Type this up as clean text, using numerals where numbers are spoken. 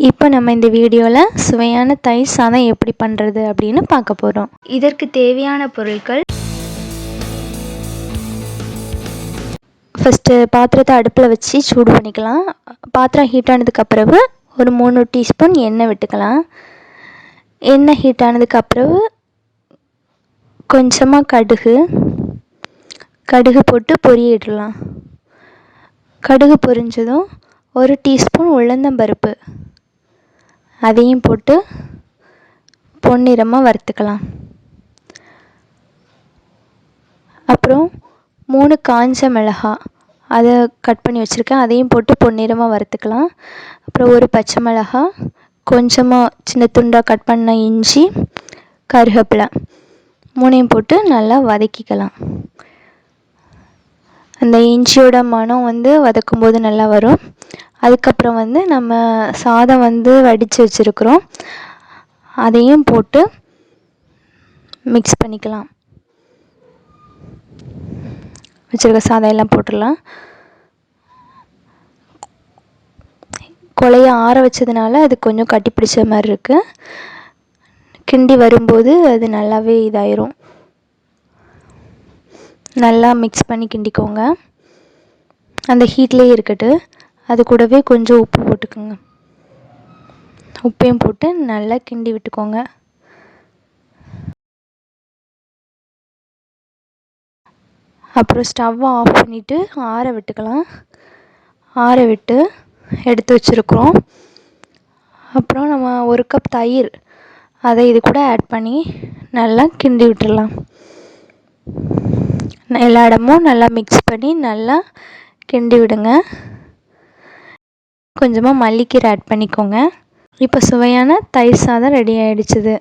இப்போ நம்ம இந்த வீடியோவில் சுவையான தயிர் சாதம் எப்படி பண்ணுறது அப்படின்னு பார்க்க போகிறோம். இதற்கு தேவையான பொருட்கள்: ஃபஸ்ட்டு பாத்திரத்தை அடுப்பில் வச்சு சூடு பண்ணிக்கலாம். பாத்திரம் ஹீட் ஆனதுக்கப்புறம் ஒரு 3 டீஸ்பூன் எண்ணெய் விட்டுக்கலாம். எண்ணெய் ஹீட் ஆனதுக்கப்புறம் கொஞ்சமாக கடுகு போட்டு பொரியிடலாம். கடுகு பொரிஞ்சதும் 1 டீஸ்பூன் உளுந்தம்பருப்பு அதையும் போட்டு பொன்னிறமாக வறுத்துக்கலாம். அப்புறம் 3 காஞ்ச மிளகாய் அதை கட் பண்ணி வச்சுருக்கேன், அதையும் போட்டு பொன்னிறமாக வறுத்துக்கலாம். அப்புறம் ஒரு பச்சை மிளகாய், கொஞ்சமாக சின்ன துண்டாக கட் பண்ண இஞ்சி, கருவேப்பிலை 3ஐயும் போட்டு நல்லா வதக்கிக்கலாம். அந்த இஞ்சியோட மணம் வதக்கும்போது நல்லா வரும். அதுக்கப்புறம் நம்ம சாதம் வடித்து வச்சுருக்குறோம், அதையும் போட்டு மிக்ஸ் பண்ணிக்கலாம். வச்சுருக்க சாதம் எல்லாம் போட்டுடலாம். கொலையை ஆற வச்சதுனால அது கொஞ்சம் கட்டி பிடிச்ச மாதிரி இருக்குது. கிண்டி வரும்போது அது நல்லாவே இதாயிரும். நல்லா மிக்ஸ் பண்ணி கிண்டிக்கோங்க. அந்த ஹீட்லேயே இருக்கட்டு. அது கூடவே கொஞ்சம் உப்பு போட்டுக்கோங்க. உப்பையும் போட்டு நல்லா கிண்டி விட்டுக்கோங்க. அப்புறம் ஸ்டவ்வை ஆஃப் பண்ணிவிட்டு ஆற விட்டுக்கலாம். ஆற விட்டு எடுத்து வச்சுருக்குறோம். அப்புறம் நம்ம 1 கப் தயிர் அதை இது கூட ஆட் பண்ணி நல்லா கிண்டி விட்டுடலாம். எல்லா இடமும் நல்லா மிக்ஸ் பண்ணி நல்லா கிண்டி விடுங்க. கொஞ்சமாக மல்லிக்கீரை ஆட் பண்ணிக்கோங்க. இப்போ சுவையான தயிர் சாதம் ரெடி ஆகிடுச்சுது.